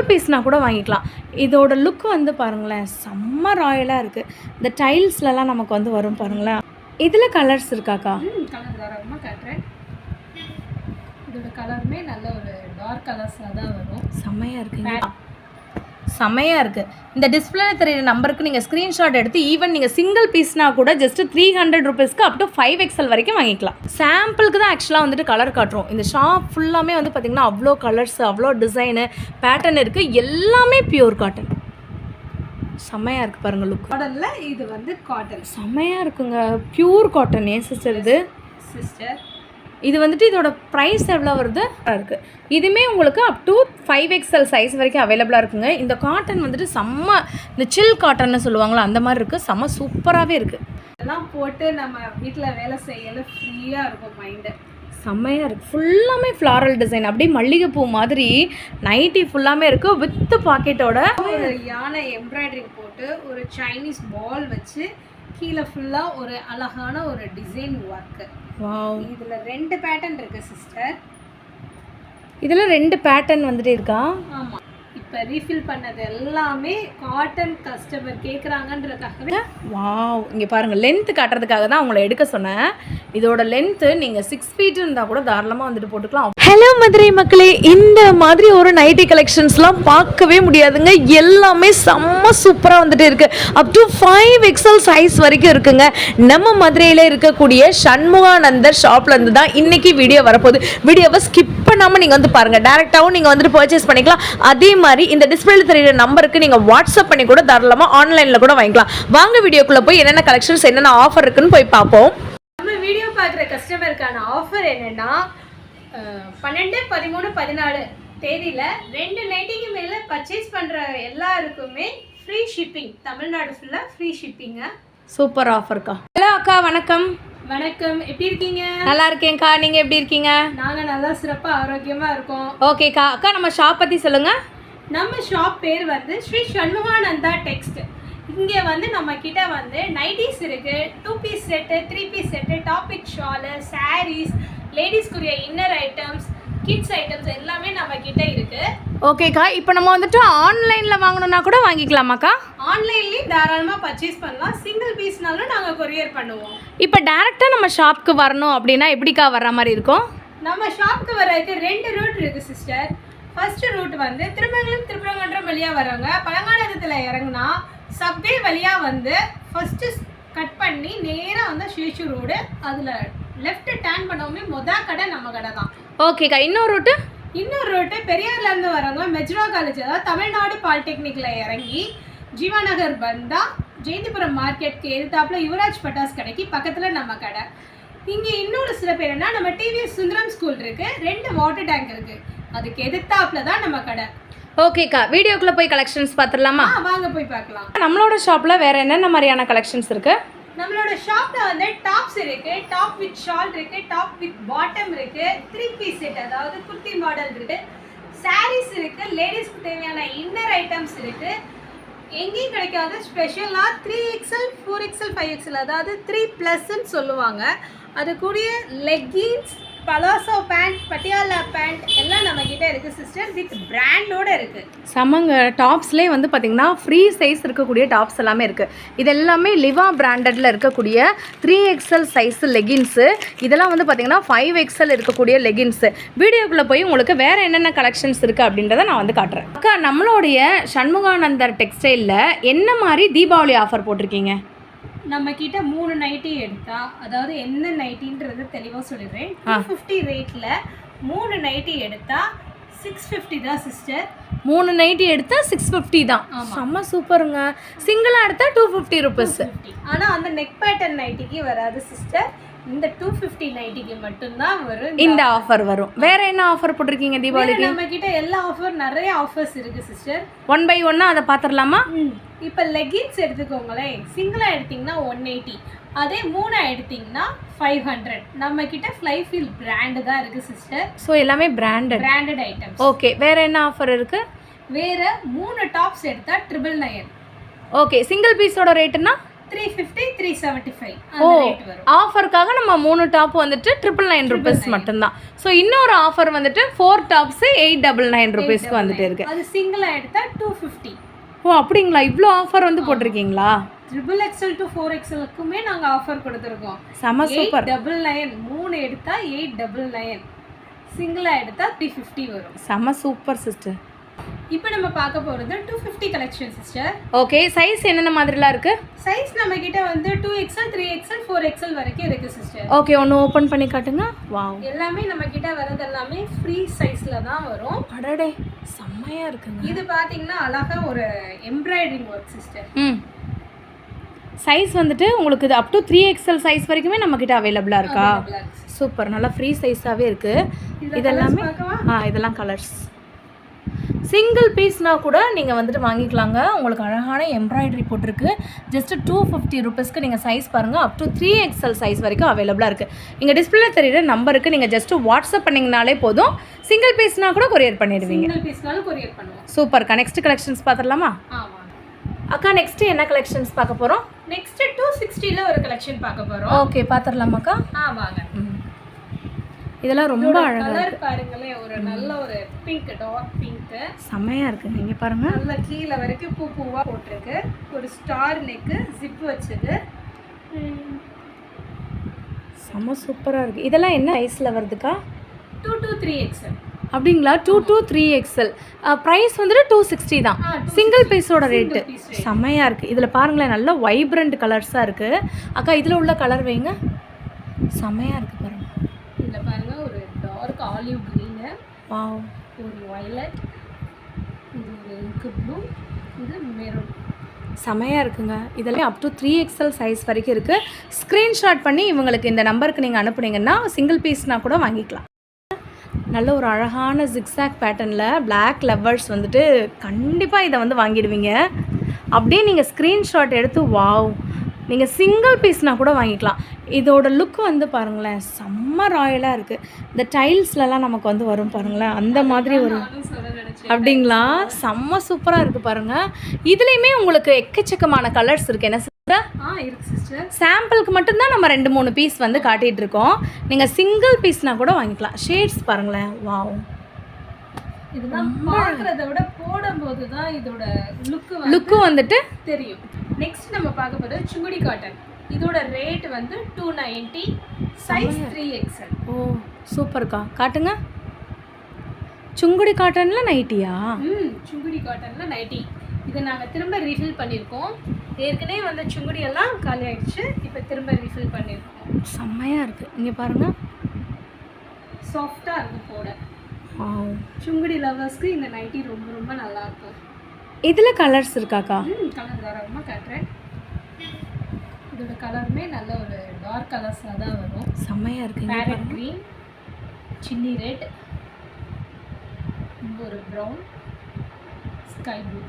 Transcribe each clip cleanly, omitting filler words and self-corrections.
Single பீஸ்னா கூட வாங்கிக்கலாம். இதோட லுக் வந்து பாருங்களேன், செம்ம ராயலாக இருக்குது. இந்த டைல்ஸ்லலாம் நமக்கு வந்து வரும் பாருங்களேன். இதில் கலர்ஸ் இருக்காக்கா? கலர் தாராளமாக காட்டுறேன். இதோட கலருமே நல்ல ஒரு டார்க் கலர்ஸாக தான் வரும். செம்மையாக இருக்குங்க, செம்மையாக இருக்குது. இந்த டிஸ்பிளே தெரியுற நம்பருக்கு நீங்கள் ஸ்க்ரீன்ஷாட் எடுத்து ஈவன் நீங்கள் சிங்கிள் பீஸ்னா கூட ஜஸ்ட் 300 rupeesக்கு அப் டு 5XL வரைக்கும் வாங்கிக்கலாம். சாம்பிளுக்கு தான் ஆக்சுவலாக வந்துட்டு கலர் காட்டுறோம். இந்த ஷாப் ஃபுல்லாமே வந்து பார்த்திங்கன்னா அவ்வளோ கலர்ஸ், அவ்வளோ டிசைனு, பேட்டர்ன் இருக்குது. எல்லாமே பியூர் காட்டன். செம்மையாக இருக்குது பாருங்கள் லுக். காட்டனில் இது வந்து காட்டன் செம்மையாக இருக்குங்க, பியூர் காட்டன். ஏன் சிஸ்டர் இது? சிஸ்டர் இது வந்துட்டு இதோட ப்ரைஸ் எவ்வளோ வருது இருக்குது. இதுவுமே உங்களுக்கு அப் டு 5XL சைஸ் வரைக்கும் அவைலபிளாக இருக்குங்க. இந்த காட்டன் வந்துட்டு செம்ம, இந்த சில் காட்டன்னு சொல்லுவாங்களா அந்த மாதிரி இருக்குது. செம்ம சூப்பராகவே இருக்குது. இதெல்லாம் போட்டு நம்ம வீட்டில் வேலை செய்யல ஃப்ரீயாக இருக்கும் மைண்டு. செம்மையாக இருக்குது. ஃபுல்லாமே ஃப்ளாரல் டிசைன், அப்படியே மல்லிகைப்பூ மாதிரி நைட்டி ஃபுல்லாமே இருக்குது வித் பாக்கெட்டோட. ஒரு யானை எம்ப்ராய்டரிங் போட்டு ஒரு சைனீஸ் பால் வச்சு கீழே ஃபுல்லாக ஒரு அழகான ஒரு டிசைன் ஒர்க்கு. வாவ், இதில் 2 பேட்டர்ன் இருக்குது சிஸ்டர். இதில் 2 பேட்டர்ன் வந்துட்டு இருக்கா? ஆமாம், இப்போ ரீஃபில் பண்ணது எல்லாமே காட்டன் கஸ்டமர் கேட்குறாங்கன்றதுக்காகவே. வாவ், இங்கே பாருங்கள், லென்த்து காட்டுறதுக்காக தான் உங்களை எடுக்க சொன்னேன். இதோட லென்த்து நீங்கள் 6 feet இருந்தால் கூட தாராளமாக வந்துட்டு போட்டுக்கலாம். ஹலோ மதுரை மக்களே, இந்த மாதிரி ஒரு நைட்டி கலெக்ஷன்ஸ்லாம் பார்க்கவே முடியாதுங்க. எல்லாமே செம்ம சூப்பராக வந்துட்டு இருக்குது. அப் டு 5XL சைஸ் வரைக்கும் இருக்குங்க. நம்ம மதுரையில் இருக்கக்கூடிய சண்முகானந்தர் ஷாப்லேருந்து தான் இன்றைக்கி வீடியோ வரப்போகுது. வீடியோவை ஸ்கிப் பண்ணாமல் நீங்கள் வந்து பாருங்கள். டேரெக்டாகவும் நீங்கள் வந்துட்டு பர்ச்சேஸ் பண்ணிக்கலாம். அதே மாதிரி இந்த டிஸ்பிளேல தெரியுற நம்பருக்கு நீங்கள் வாட்ஸ்அப் பண்ணி கூட தாராளமாக ஆன்லைனில் கூட வாங்கிக்கலாம். வாங்க வீடியோக்குள்ளே போய் என்னென்ன கலெக்ஷன்ஸ், என்னென்ன ஆஃபர் இருக்குன்னு போய் பார்ப்போம். நம்ம வீடியோ பார்க்குற கஸ்டமருக்கான ஆஃபர் என்னென்னா 12, 13, 14 தேதியில் 2 நைட்டிக்கு மேலே பர்ச்சேஸ் பண்ணுற எல்லாருக்குமே ஃப்ரீ ஷிப்பிங். தமிழ்நாடு ஃபுல்லாக ஃப்ரீ ஷிப்பிங்க. சூப்பர் ஆஃபர்க்கா. ஹலோ அக்கா, வணக்கம். வணக்கம், எப்படி இருக்கீங்க? நல்லா இருக்கேன்க்கா, நீங்கள் எப்படி இருக்கீங்க? நாங்கள் நல்லா சிறப்பாக ஆரோக்கியமாக இருக்கோம். ஓகேக்கா. அக்கா, நம்ம ஷாப் பற்றி சொல்லுங்கள். நம்ம ஷாப் பேர் வந்து ஸ்ரீ சண்முகானந்தா டெக்ஸ்ட். இங்கே வந்து நம்ம கிட்ட வந்து நைட்டிஸ் இருக்குது, 2 பீஸ் செட்டு, 3 பீஸ் செட்டு, டாபிக் ஷாலு, சாரீஸ், லேடிஸ்க்குரிய இன்னர் ஐட்டம்ஸ், கிட்ஸ் ஐட்டம்ஸ் எல்லாமே நம்ம கிட்ட இருக்குது. ஓகேக்கா. இப்போ நம்ம வந்துட்டு ஆன்லைனில் வாங்கணுன்னா கூட வாங்கிக்கலாமாக்கா? ஆன்லைன்லேயும் தாராளமாக பர்ச்சேஸ் பண்ணலாம். சிங்கிள் பீஸ்னாலும் நாங்கள் கொரியர் பண்ணுவோம். இப்போ டேரெக்டாக நம்ம ஷாப்புக்கு வரணும் அப்படின்னா எப்படிக்கா வர்ற மாதிரி இருக்கும்? நம்ம ஷாப்புக்கு வர்றதுக்கு 2 ரூட் இருக்குது சிஸ்டர். ஃபர்ஸ்ட் ரூட் வந்து திருப்பரங்குன்றம் வழியாக வராங்க. பழங்கானத்தில் இறங்குனா சப்வே வழியாக வந்து ஃபஸ்ட்டு கட் பண்ணி நேராக வந்து ஷேஷு ரோடு, அதில் லெஃப்ட் டேர்ன் பண்ணவுமே கடை நம்ம கடை தான். ஓகேக்கா. இன்னொரு ரூட்டு பெரியார்லேருந்து வரவங்க மெஜ்ரா காலேஜ், அதாவது தமிழ்நாடு பாலிடெக்னிக்கில் இறங்கி ஜீவாநகர் வந்தால் ஜெயந்திபுரம் மார்க்கெட்க்கு எதிர்த்தாப்புல யுவராஜ் பட்டாஸ் கடைக்கு பக்கத்தில் நம்ம கடை. இங்கே இன்னொரு சிறப்பு என்னென்னா நம்ம டிவிஎஸ் சுந்தரம் ஸ்கூல் இருக்குது, 2 வாட்டர் டேங்க் இருக்குது, அதுக்கு எதிர்த்தாப்புல தான் நம்ம கடை. ஓகேக்கா. வீடியோக்குள்ளே போய் கலெக்ஷன்ஸ் பார்த்துடலாமா? வாங்க போய் பார்க்கலாம். நம்மளோட ஷாப்பில் வேறு என்னென்ன மாதிரியான கலெக்ஷன்ஸ் இருக்குது? நம்மளோட ஷாப்பில் வந்து டாப்ஸ் இருக்குது, டாப் வித் ஷால் இருக்குது, டாப் வித் பாட்டம் இருக்குது, 3 பீஸ் செட் அதாவது குர்த்தி மாடல் இருக்குது, சாரீஸ் இருக்குது, லேடிஸ்க்கு தேவையான இன்னர் ஐட்டம்ஸ் இருக்குது. எங்கேயும் கிடைக்காத ஸ்பெஷலாக 3XL, 4XL, 5XL அதாவது 3+ன்னு சொல்லுவாங்க. அது கூடிய leggings, palazzo pant, Patiala pant எல்லாம் நம்மக்கிட்ட இருக்குது சிஸ்டர், வித் பிராண்டோடு இருக்குது. சமங்க டாப்ஸ்லேயே வந்து பார்த்திங்கன்னா ஃப்ரீ சைஸ் இருக்கக்கூடிய டாப்ஸ் எல்லாமே இருக்குது. இது எல்லாமே லிவா பிராண்டடில் இருக்கக்கூடிய 3XL சைஸ் லெகின்ஸு. இதெல்லாம் வந்து பார்த்திங்கன்னா 5XL இருக்கக்கூடிய லெகின்ஸு. வீடியோக்குள்ளே போய் உங்களுக்கு வேறு என்னென்ன கலெக்ஷன்ஸ் இருக்குது அப்படின்றத நான் வந்து காட்டுறேன். அக்கா, நம்மளுடைய சண்முகானந்தர் டெக்ஸ்டைலில் என்ன மாதிரி தீபாவளி ஆஃபர் போட்டிருக்கீங்க? நம்ம கிட்ட 3 நைட்டி எடுத்தா, அதாவது என்ன நைட்டின்றது தெளிவாக சொல்லிடுறேன். 250 ரேட்டில் 3 நைட்டி எடுத்தா 650 தான் சிஸ்டர். 3 நைட்டி எடுத்தால் 650 தான். செம்ம சூப்பருங்க. சிங்கிளாக எடுத்தால் 250 rupees. ஆனால் அந்த நெக் பேட்டர்ன் நைட்டிக்கு வராது சிஸ்டர். இந்த 250 நைட்டிக்கு மட்டும்தான் வரும் இந்த ஆஃபர் வரும். வேற என்ன ஆஃபர் போட்டிருக்கீங்க தீபாவளிக்கு? நம்ம கிட்ட எல்லா ஆஃபர், நிறைய ஆஃபர்ஸ் இருக்கு சிஸ்டர். 1 by 1 அதை பார்த்துடலாமா? இப்போ லெகின்ஸ் எடுத்துக்கோங்களேன். சிங்கிளாக எடுத்திங்கன்னா 180, அதே 3 எடுத்திங்கன்னா 500. நம்ம கிட்ட ஃப்ளைஃபீல் பிராண்டு தான் இருக்குது சிஸ்டர். ஸோ எல்லாமே பிராண்டட் ஐட்டம்ஸ். ஓகே. வேற என்ன ஆஃபர் இருக்குது? வேற 3 டாப்ஸ் எடுத்தால் 999. ஓகே. சிங்கிள் பீஸோட ரேட்டுனா 350 375 ஓ அந்த ரேட் வரும். ஆஃபருக்காக நம்ம 3 டாப் வந்துட்டு 999 rupees மட்டும்தான். ஸோ இன்னொரு ஆஃபர் வந்துட்டு 4 டாப்ஸ் 899 rupeesக்கு வந்துட்டு இருக்கு. அது சிங்கிளா எடுத்தா 250. ஓ அப்படிங்களா, இவ்வளோ ஆஃபர் வந்து போட்டிருக்கீங்களா? XXL to 4XLக்குமே நாங்க ஆஃபர் கொடுத்துருக்கோம். செம சூப்பர். 899 3 எடுத்தா 899, சிங்கிளா எடுத்தா 350 வரும். செம சூப்பர் சிஸ்டர். இப்போ நம்ம பார்க்க போறது 250 கலெக்ஷன் சிஸ்டர். ஓகே, சைஸ் என்னென்ன மாதிரிலாம் இருக்கு? சைஸ் நம்ம கிட்ட வந்து 2XL 3XL 4XL வரைக்கும் இருக்கு சிஸ்டர். ஓகே, ஒன்று ஓப்பன் பண்ணி காட்டுங்க. வாவ், எல்லாமே நம்ம கிட்ட வரது எல்லாமே ஃப்ரீ சைஸ்ல தான் வரும். அடடே செம்மையா இருக்குங்க. இது பாத்தீங்கன்னா அழகா ஒரு எம்ப்ராய்டரிங் ஒர்க் சிஸ்டர். சைஸ் வந்துட்டு உங்களுக்கு இது அப் டு 3XL சைஸ் வரைக்குமே நம்ம கிட்ட அவைலபிளா இருக்கா? சூப்பர், நல்லா ஃப்ரீ சைஸாவே இருக்கு. இதெல்லாமே இதெல்லாம் கலர்ஸ். சிங்கிள் பீஸ்னா கூட நீங்கள் வந்துட்டு வாங்கிக்கலாங்க. உங்களுக்கு அழகான எம்ப்ராய்டரி போட்டிருக்கு. ஜஸ்ட் 250 rupeesக்கு நீங்கள் சைஸ் பாருங்கள். அப் டு 3XL சைஸ் வரைக்கும் அவைலபிளாக இருக்குது. இங்கே டிஸ்பிளே தெரியுற நம்பருக்கு நீங்கள் ஜஸ்ட் வாட்ஸ்அப் பண்ணிங்கனாலே போதும். சிங்கிள் பீஸ்னா கூட கொரியர் பண்ணிடுவீங்க. சிங்கிள் பீஸ்னாலும் கொரியர் பண்ணுவோம். சூப்பர்க்கா. நெக்ஸ்ட் கலெக்ஷன்ஸ் பார்த்துடலாமா? அக்கா, நெக்ஸ்ட் என்ன கலெக்ஷன்ஸ் பார்க்க போகிறோம்? நெக்ஸ்ட் 260ல ஒரு கலெக்ஷன் பார்க்க போகிறோம். ஓகே, பார்த்துடலாமாக்கா? வாங்க. இதெல்லாம் ரொம்ப அழகா கலர் பாருங்களே, ஒரு நல்ல ஒரு பிங்க், டார்க் பிங்க் செம்மையா இருக்கு. நீங்க பாருங்க, நல்ல கீழ வரைக்கும் பூ பூவா போட்டிருக்கு. ஒரு ஸ்டார் நெக், ஜிப் வச்சது, செம்ம சூப்பரா இருக்கு. இதெல்லாம் என்ன சைஸ்ல வருதுக்கா? 2 to 3XL. அப்படிங்களா? 2 to 3XL. ப்ரைஸ் வந்துட்டு 260 தான். சிங்கிள் பீஸோட ரேட்டு. செம்மையா இருக்கு. இதுல பாருங்களேன், நல்ல வைப்ரண்ட் கலர்ஸா இருக்கு. அக்கா, இதுல உள்ள கலர் வைங்க. செம்மையா இருக்கு பாருங்க. இதுல பாருங்க, ஒரு டார்க் ஆலிவ் கிரீன், வாவ், ஒரு வயலட், இது ஒரு இங்க் ப்ளூ, இது மெரூன். செமையா இருக்குங்க. இதெல்லாம் அப் டு 3XL சைஸ் வரைக்கும் இருக்கு. ஸ்க்ரீன்ஷாட் பண்ணி இவங்களுக்கு இந்த நம்பருக்கு நீங்கள் அனுப்புனீங்கன்னா சிங்கிள் பீஸ்னா கூட வாங்கிக்கலாம். நல்ல ஒரு அழகான ஜிக்ஸாக் பேட்டர்னில் பிளாக் லெவர்ஸ் வந்துட்டு கண்டிப்பாக இதை வந்து வாங்கிடுவீங்க. அப்படியே நீங்கள் ஸ்க்ரீன்ஷாட் எடுத்து வாவ், நீங்கள் சிங்கிள் பீஸ்னால் கூட வாங்கிக்கலாம். இதோட லுக் வந்து பாருங்களேன், செம்ம ராயலாக இருக்குது. இந்த டைல்ஸ்லலாம் நமக்கு வந்து வரும் பாருங்களேன், அந்த மாதிரி ஒரு அப்படிங்களா? செம்ம சூப்பராக இருக்குது பாருங்கள். இதுலேயுமே உங்களுக்கு எக்கச்சக்கமான கலர்ஸ் இருக்குது. என்ன சிஸ்டர்? இருக்கு சிஸ்டர். சாம்பிளுக்கு மட்டும்தான் நம்ம 2-3 பீஸ் வந்து காட்டிகிட்டு இருக்கோம். நீங்கள் சிங்கிள் பீஸ்னால் கூட வாங்கிக்கலாம். ஷேட்ஸ் பாருங்களேன், வாவ். இதெல்லாம் பார்க்கறத விட போடும்போது தான் இதோட லுக்கு வந்துட்டு தெரியும். நெக்ஸ்ட் நம்ம பார்க்க போகிறது சுங்குடி காட்டன். இதோட ரேட் வந்து 290, சைஸ் 3XL. ஓ சூப்பர்க்கா, காட்டுங்க. சுங்குடி காட்டனில் நைட்டியா? சுங்குடி காட்டனில் நைட்டி. இதை நாங்கள் திரும்ப ரீஃபில் பண்ணியிருக்கோம். ஏற்கனவே வந்த சுங்குடி எல்லாம் காலி ஆயிடுச்சு, இப்போ திரும்ப ரீஃபில் பண்ணியிருக்கோம். செம்மையாக இருக்குது. இங்கே பாருங்கள், சாஃப்டாக இருக்கும் போட. சுங்குடி லவர்ஸ்க்கு இந்த நைட்டி ரொம்ப ரொம்ப நல்லா இருக்கும். இதில் கலர்ஸ் இருக்காக்கா? கலர் தாராளமாக காட்டுறேன். இதோட கலருமே நல்ல ஒரு டார்க் கலர்ஸாக தான் வரும். செம்மையாக இருக்குது. பேரட் க்ரீன், சில்லி ரெட், ஒரு ப்ரௌன், ஸ்கை ப்ளூ,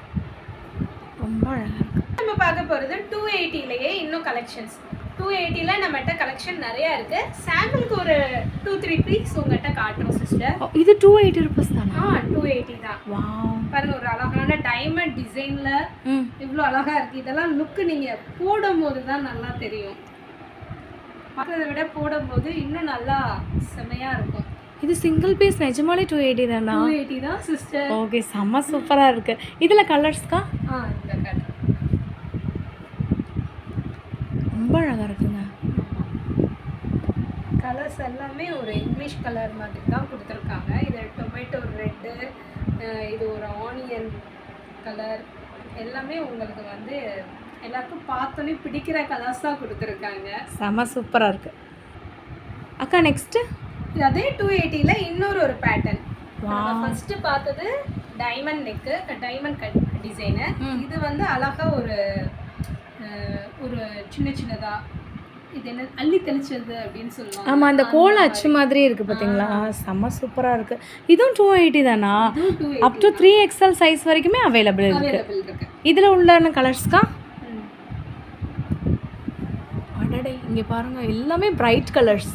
ரொம்ப அழகாக இருக்குது. நம்ம பார்க்க போகிறது 280லேயே இன்னும் கலெக்ஷன்ஸ். 280ல நம்மகிட்ட கலெக்ஷன் நிறையா இருக்குது. சாம்பிளுக்கு ஒரு 2-3 பீஸ் உங்கள்கிட்ட காட்டுறோம் சிஸ்டர். இது 280 rupees தானா? 280 தான். வாவ், பாருங்க, ஒரு அழகான டைமண்ட் டிசைனில் இவ்வளோ அழகாக இருக்குது. இதெல்லாம் லுக்கு நீங்கள் போடும்போது தான் நல்லா தெரியும். பார்க்கறத விட போடும்போது இன்னும் நல்லா செமையாக இருக்கும். இது சிங்கிள் பீஸ் நிஜமாலே 280 தானா? 280 தான் சிஸ்டர். ஓகே, செம்ம சூப்பராக இருக்குது. இதில் கலர்ஸ்க்கா? இந்த கலர் ரொம்ப அழகாக இருக்குங்க. கலர்ஸ் எல்லாமே ஒரு இங்கிலீஷ் கலர் மாதிரி தான் கொடுத்துருக்காங்க. இது டொமேட்டோ ரெட்டு, இது ஒரு ஆனியன் கலர், எல்லாமே உங்களுக்கு வந்து எல்லாருக்கும் பார்த்தோன்னே பிடிக்கிற கலர்ஸ் தான் கொடுத்துருக்காங்க. செம்ம சூப்பராக இருக்குது. அக்கா, நெக்ஸ்ட்டு அதே 280ல இன்னொரு ஒரு பேட்டர்ன். ஃபர்ஸ்ட் பார்த்தது diamond neck, diamond cut design. இது வந்து அழகா ஒரு ஒரு சின்ன சின்னதா, இது என்ன அள்ளி தெளிச்சது அப்படின்னு சொல்லுவாங்க. ஆமாம், அந்த கோல அச்சு மாதிரி இருக்குது பார்த்தீங்களா? செம்ம சூப்பராக இருக்குது. இதுவும் 280 தானா? அப் டு 3XL சைஸ் வரைக்குமே அவைலபிள் இருக்குது. இதில் உள்ள கலர்ஸ்க்கா? அடடே, இங்கே பாருங்கள், எல்லாமே பிரைட் கலர்ஸ்,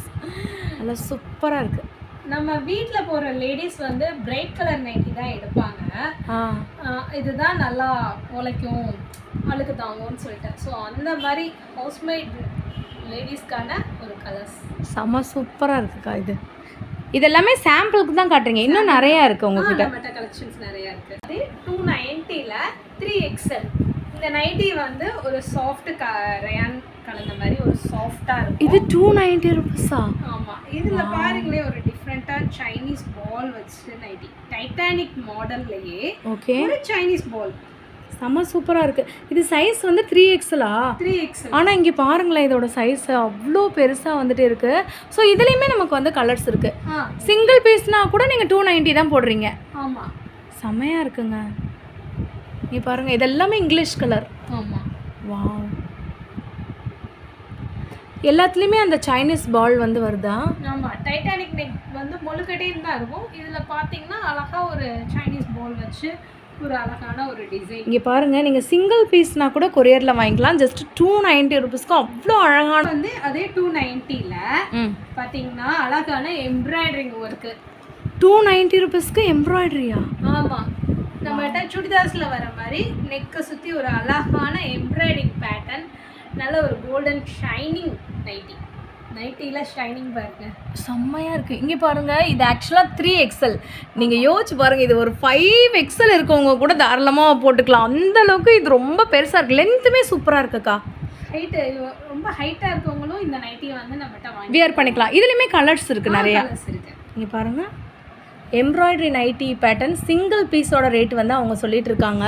நல்லா சூப்பராக இருக்குது. நம்ம வீட்டில் போகிற லேடிஸ் வந்து பிரைட் கலர் நைட்டி தான் எடுப்பாங்க. இதுதான் நல்லா உழைக்கும், அழுக்கு தாங்கும்னு சொல்லிட்டேன். ஸோ அந்த மாதிரி ஹவுஸ்மேட் லேடிஸ்க்கான ஒரு கலர்ஸ் செம்ம சூப்பராக இருக்குக்கா. இது எல்லாமே சாம்பிளுக்கு தான் காட்டுறீங்க, இன்னும் நிறையா இருக்குது உங்ககிட்ட. நம்மகிட்ட கலெக்ஷன்ஸ் நிறையா இருக்குது. அது 290ல் 3XL. இந்த நைட்டி வந்து ஒரு சாஃப்ட் ரயான் கலந்த மாதிரி ஒரு சாஃப்டாக இருக்கும். இது 290 ரூபீஸா? ஆமாம். இதில் பாருங்களே ஒரு டிஃப்ரெண்ட்டாக சைனீஸ் பால் வச்சு நைட்டி, டைட்டானிக் மாடல்லையே ஓகே ஒரு சைனீஸ் பால். செம்ம சூப்பராக இருக்குது. இது சைஸ் வந்து 3XLா? 3XL. ஆனால் இங்கே பாருங்களேன், இதோட சைஸ் அவ்வளோ பெருசாக வந்துட்டு இருக்குது. ஸோ இதுலேயுமே நமக்கு வந்து கலர்ஸ் இருக்குது. சிங்கிள் பீஸ்னால் கூட நீங்கள் 290 தான் போடுறீங்க. ஆமாம், செம்மையாக இருக்குங்க. நீ பாருங்கள், இதெல்லாமே இங்கிலீஷ் கலர். ஆமாம். வாவ், எல்லாத்துலேயுமே அந்த சைனீஸ் பால் வந்து வருதா? ஆமாம், டைட்டானிக் நெக் வந்து முழுக்கட்டையும் தான் இருக்கும். இதில் பார்த்தீங்கன்னா அழகாக ஒரு சைனீஸ் பால் வச்சு ஒரு அழகான ஒரு டிசைன். இங்கே பாருங்கள், நீங்கள் சிங்கிள் பீஸ்னால் கூட கொரியரில் வாங்கிக்கலாம். ஜஸ்ட் 290 ரூபீஸ்க்கு அவ்வளோ அழகான வந்து அதே 290ல் பார்த்தீங்கன்னா அழகான எம்ப்ராய்டரிங் ஒர்க்கு. 290 ரூபீஸ்க்கு எம்ப்ராய்டரியா? ஆமாம், நம்மகிட்ட சுடிதார்ஸில் வர மாதிரி நெக்கை சுற்றி ஒரு அழகான எம்ப்ராய்டரிங் பேட்டர்ன், நல்ல ஒரு கோல்டன் ஷைனிங் நைட்டி. நைட்டியில் ஷைனிங் பாருங்க, செம்மையாக இருக்குது. இங்கே பாருங்கள், இது ஆக்சுவலாக 3XL. நீங்கள் யோசிச்சு பாருங்கள், இது ஒரு 5XL இருக்கவங்க கூட தாராளமாக போட்டுக்கலாம். அந்தளவுக்கு இது ரொம்ப பெருசாக இருக்குது. லென்த்துமே சூப்பராக இருக்குக்கா. ஹைட்டு ரொம்ப ஹைட்டாக இருக்கவங்களும் இந்த நைட்டியை வந்து நம்மகிட்ட வாங்கி வியர் பண்ணிக்கலாம். இதுலேயுமே கலர்ஸ் இருக்குது, நிறையா கலர்ஸ் இருக்குது. இங்கே பாருங்கள், எம்ப்ராய்டரி நைட்டி பேட்டர்ன் சிங்கிள் பீஸோட ரேட் வந்து அவங்க சொல்லிட்டு இருக்காங்க.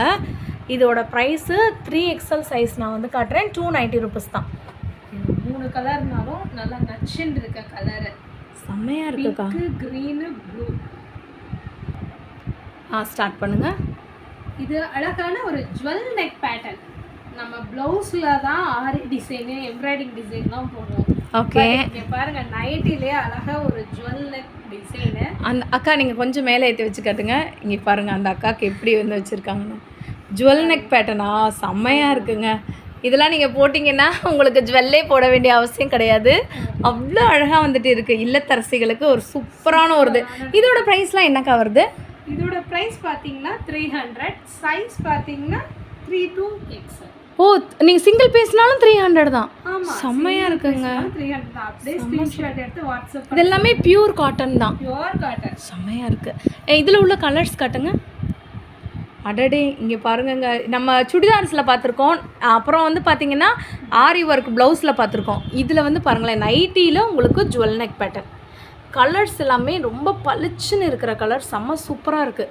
இதோட ப்ரைஸு 3XL சைஸ் நான் வந்து காட்டுறேன், 290 ரூபீஸ் தான். 3 கலர்னாலும் நல்லா நச்சுன்னு இருக்க கலரு, செம்மையாக இருக்குக்கா. Green blue. ஸ்டார்ட் பண்ணுங்க. இது அழகான ஒரு ஜுவல் நெக் பேட்டர்ன். நம்ம ப்ளவுஸில் தான் ஆரி டிசைனு எம்ப்ராய்டிங் டிசைன்லாம் போடுவோம். ஓகே, இங்கே பாருங்கள், நைட்டிலே அழகாக ஒரு ஜுவல் நெக் டிசைனு. அந்த அக்கா நீங்கள் கொஞ்சம் மேலே ஏற்றி வச்சு காட்டுங்க. இங்கே பாருங்கள், அந்த அக்காவுக்கு எப்படி வந்து வச்சுருக்காங்கன்னு. ஜுவல் நெக் பேட்டர்னா செம்மையாக இருக்குங்க. இதெல்லாம் நீங்கள் போட்டிங்கன்னா உங்களுக்கு ஜுவல்லே போட வேண்டிய அவசியம் கிடையாது. அவ்வளோ அழகாக வந்துட்டு இருக்குது. இல்லத்தரசிகளுக்கு ஒரு சூப்பரான ஒரு இது. இதோட ப்ரைஸ்லாம் என்னக்கா வருது? இதோட ப்ரைஸ் பார்த்தீங்கன்னா 300, சைஸ் பார்த்தீங்கன்னா 3 to XL. ஓ, நீங்கள் சிங்கிள் பீஸ்னாலும் 300 தான். ஆமாம், செம்மையாக இருக்குங்க. 300 தான். அப்படியே ஸ்க்ரீன்ஷாட் எடுத்து வாட்ஸ்அப். இது எல்லாமே பியூர் காட்டன் தான். பியூர் காட்டன், செம்மையாக இருக்குது. இதில் உள்ள கலர்ஸ் காட்டுங்க. அடடே, இங்கே பாருங்கங்க, நம்ம சுடிதார்ஸில் பார்த்துருக்கோம். அப்புறம் வந்து பார்த்திங்கன்னா ஆரி ஒர்க் ப்ளவுஸில் பார்த்துருக்கோம். இதில் வந்து பாருங்களேன், நைட்டியில் உங்களுக்கு ஜுவல் நெக் பேட்டர்ன். கலர்ஸ் எல்லாமே ரொம்ப பளிச்சுன்னு இருக்கிற கலர், செம்ம சூப்பராக இருக்குது.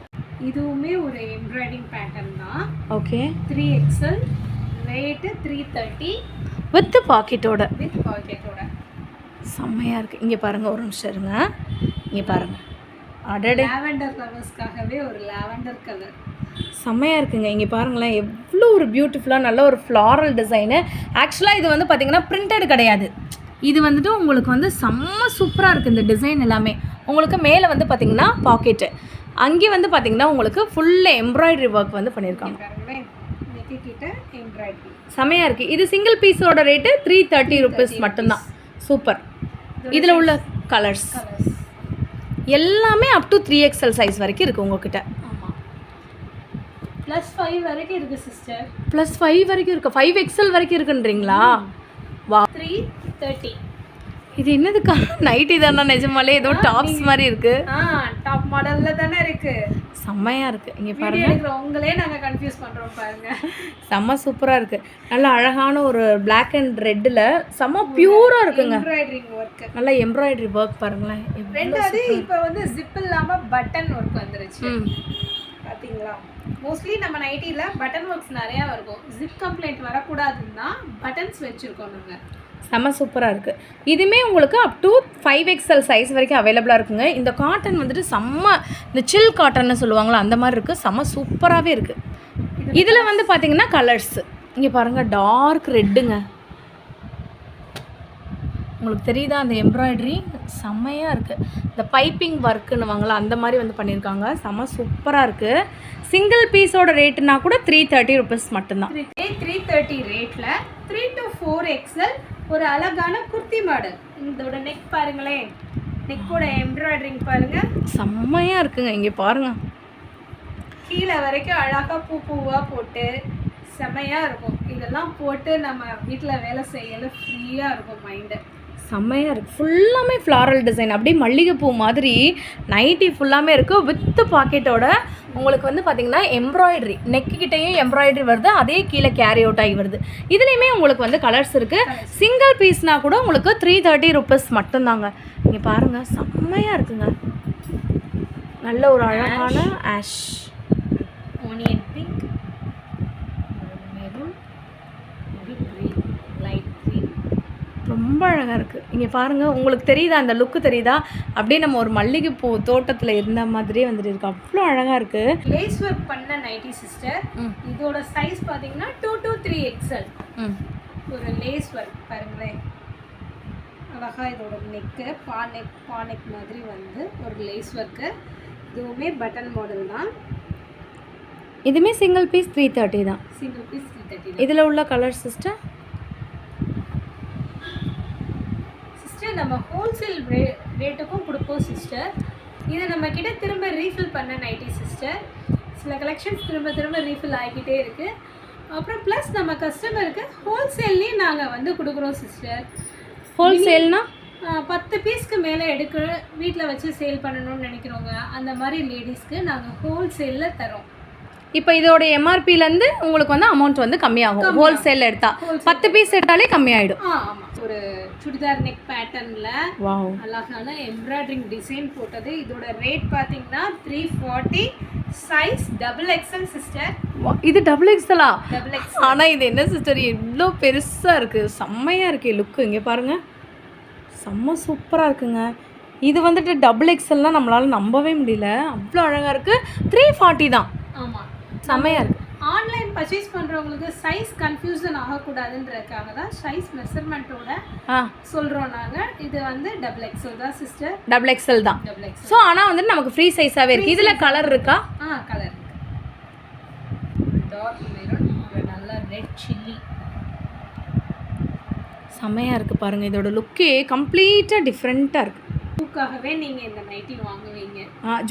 இதுவுமே ஒரு எம்ப்ராய்டிங் பேட்டர்ன் தான். ஓகே, 3XL, ரேட்டு 330 வித் பாக்கெட்டோட. செம்மையாக இருக்குது. இங்கே பாருங்கள், ஒரு நிமிஷம் இருங்க. இங்கே பாருங்கள், அடடே, லாவெண்டர் கலர்ஸ்க்காகவே ஒரு லாவெண்டர் கலர் செம்மையாக இருக்குங்க. இங்கே பாருங்களேன், எவ்வளோ ஒரு பியூட்டிஃபுல்லாக நல்ல ஒரு ஃப்ளாரல் டிசைனு. ஆக்சுவலாக இது வந்து பார்த்திங்கன்னா பிரிண்டட் கிடையாது. இது வந்துட்டு உங்களுக்கு வந்து செம்ம சூப்பராக இருக்குது. இந்த டிசைன் எல்லாமே உங்களுக்கு மேலே வந்து பார்த்திங்கன்னா பாக்கெட்டு, அங்கே வந்து பார்த்திங்கன்னா உங்களுக்கு ஃபுல்லாக எம்ப்ராய்டரி ஒர்க் வந்து பண்ணியிருக்காங்க. செம்மையாக இருக்குது. இது சிங்கிள் பீஸோட ரேட்டு 330 ரூபீஸ் மட்டும்தான். சூப்பர். இதில் உள்ள கலர்ஸ் எல்லாமே அப் டு 3XL சைஸ் வரைக்கும் இருக்குது உங்கள்கிட்ட. +5 வரைக்கும் இருக்குது சிஸ்டர். +5 வரைக்கும் இருக்குது. 5XL வரைக்கும் இருக்குன்றீங்களா? வா, 330. இது என்னதுக்கா? நைட்டி தானே? நிஜமாலே ஏதோ டாப்ஸ் மாதிரி இருக்குது. டாப் மாடலில் தானே இருக்குது. செம்மையாக இருக்குது. இங்கே பாருங்கள், உங்களே நாங்கள் கன்ஃபியூஸ் பண்ணுறோம் பாருங்கள். செம்ம சூப்பராக இருக்குது. நல்லா அழகான ஒரு பிளாக் அண்ட் ரெட்டில் செம்ம பியூராக இருக்குங்க. எம்ப்ராய்டரிங் ஒர்க், நல்லா எம்ப்ராய்டரி ஒர்க் பாருங்களேன். ரெண்டாவது இப்போ வந்து ஜிப் இல்லாமல் பட்டன் ஒர்க் வந்துருச்சு பார்த்தீங்களா? மோஸ்ட்லி நம்ம நைட்டியில் பட்டன் ஒர்க்ஸ் நிறையா இருக்கும். ஜிப் கம்ப்ளைண்ட் வரக்கூடாதுன்னா பட்டன்ஸ் வச்சுருக்கோம் நாங்கள். செம்ம சூப்பராக இருக்குது. இதுவுமே உங்களுக்கு அப் டு 5XL சைஸ் வரைக்கும் அவைலபிளாக இருக்குங்க. இந்த காட்டன் வந்துட்டு செம்ம, இந்த சில் காட்டன்னு சொல்லுவாங்களா, அந்த மாதிரி இருக்குது. செம்ம சூப்பராகவே இருக்குது. இதில் வந்து பார்த்திங்கன்னா கலர்ஸ் இங்கே பாருங்கள், டார்க் ரெட்டுங்க. உங்களுக்கு தெரியுதா அந்த எம்ப்ராய்டரி? செம்மையாக இருக்குது. இந்த பைப்பிங் ஒர்க்குன்னுவாங்களா, அந்த மாதிரி வந்து பண்ணியிருக்காங்க. செம்ம சூப்பராக இருக்குது. சிங்கிள் பீஸோட ரேட்டுனா கூட 330 ரூபீஸ் மட்டும்தான். 330 ரேட்டில் 3 to 4XL ஒரு அழகான குர்த்தி மாடல். இதோட நெக் பாருங்களேன், நெக்கோட எம்ப்ராய்டரிங் பாருங்க செம்மையாக இருக்குங்க. இங்கே பாருங்கள், கீழே வரைக்கும் அழகாக பூவாக போட்டு செம்மையாக இருக்கும். இதெல்லாம் போட்டு நம்ம வீட்டில் வேலை செய்யல ஃப்ரீயாக இருக்கும் மைண்டு. செம்மையாக இருக்குது. ஃபுல்லாமே ஃப்ளாரல் டிசைன், அப்படியே மல்லிகைப்பூ மாதிரி நைட்டி ஃபுல்லாமே இருக்குது. வித்து பாக்கெட்டோட உங்களுக்கு வந்து பார்த்திங்கன்னா எம்ப்ராய்டரி, நெக்கிட்டேயும் எம்ப்ராய்டரி வருது, அதே கீழே கேரி அவுட் ஆகி வருது. இதுலேயுமே உங்களுக்கு வந்து கலர்ஸ் இருக்குது. சிங்கிள் பீஸ்னால் கூட உங்களுக்கு 330 rupees மட்டும்தாங்க. இங்கே பாருங்கள், செம்மையாக இருக்குங்க. நல்ல ஒரு அழகான ash, onion pink, maroon, green, light green, ரொம்ப அழகாக இருக்குது. இங்கே பாருங்கள், உங்களுக்கு தெரியுதா, அந்த லுக்கு தெரியுதா? அப்படியே நம்ம ஒரு மல்லிகைப்பூ தோட்டத்தில் இருந்த மாதிரியே வந்துட்டு இருக்கு. அவ்வளோ அழகாக இருக்குது. லேஸ் ஒர்க் பண்ண நைட்டி சிஸ்டர். இதோட சைஸ் பார்த்தீங்கன்னா 2 to 3 XL. ஒரு லேஸ் ஒர்க் பாருங்களேன், அழகாக இதோட நெக்கு பானெக் மாதிரி வந்து ஒரு லேஸ் ஒர்க்கு. இதுவுமே பட்டன் மாடல் தான். இதுவுமே சிங்கிள் பீஸ் 330 தான். Single piece 330. இதில் உள்ள கலர் சிஸ்டர் நம்ம ஹோல்சேல் ரேட்டுக்கும் கொடுப்போம் சிஸ்டர். இது நம்ம கிட்ட திரும்ப ரீஃபில் பண்ண நைட்டி சிஸ்டர். சில கலெக்ஷன்ஸ் திரும்ப ரீஃபில் ஆகிக்கிட்டே இருக்குது. அப்புறம் ப்ளஸ் நம்ம கஸ்டமருக்கு ஹோல்சேல்லையும் நாங்கள் வந்து கொடுக்குறோம் சிஸ்டர். ஹோல்சேல்னா 10 பீஸ்க்கு மேலே எடுக்க வீட்டில் வச்சு சேல் பண்ணணும்னு நினைக்கிறவங்க அந்த மாதிரி லேடிஸ்க்கு நாங்கள் ஹோல்சேலில் தரோம். இப்போ இதோட எம்ஆர்பிலேருந்து உங்களுக்கு வந்து அமௌண்ட் வந்து கம்மியாகும். ஹோல்சேலில் எடுத்தால் 10 பீஸ் எடுத்தாலே கம்மியாயிடும். ஆமாம். ஒரு சுடிதார் நெக் பேட்டர்னில் வாவ் அழகான எம்ப்ராய்டரிங் டிசைன் போட்டது. இதோட ரேட் பார்த்தீங்கன்னா 340, சைஸ் XXL சிஸ்டர். இது XXL. XXL. ஆனால் இது என்ன சிஸ்டர், இவ்வளோ பெருசாக இருக்குது, செம்மையாக இருக்குது லுக்கு. இங்கே பாருங்கள், செம்ம சூப்பராக இருக்குங்க. இது வந்துட்டு XXLலாம் நம்மளால் நம்பவே முடியல, அவ்வளோ அழகாக இருக்குது. 340 தான். ஆமாம், செம்மையாக இருக்குது. ஆன்லைன் பர்ச்சேஸ் பண்ணுறவங்களுக்கு சைஸ் கன்ஃபியூஷன் ஆகக்கூடாதுன்றதுக்காக தான் சைஸ் மெஷர்மெண்ட்டோட சொல்கிறோம் நாங்கள். இது வந்து XXL தான் சிஸ்டர். XXL தான். XXL. ஸோ ஆனால் வந்துட்டு நமக்கு ஃப்ரீ சைஸாகவே இருக்குது. இதில் கலர் இருக்கா? கலர் இருக்கு. டார்க் மெரூன், ஒரு நல்ல ரெட் சில்லி. செம்மையாக இருக்குது பாருங்கள். இதோட லுக்கே கம்ப்ளீட்டாக டிஃப்ரெண்ட்டாக இருக்குது. பூக்காகவே நீங்கள் இந்த நைட்டி வாங்குவீங்க.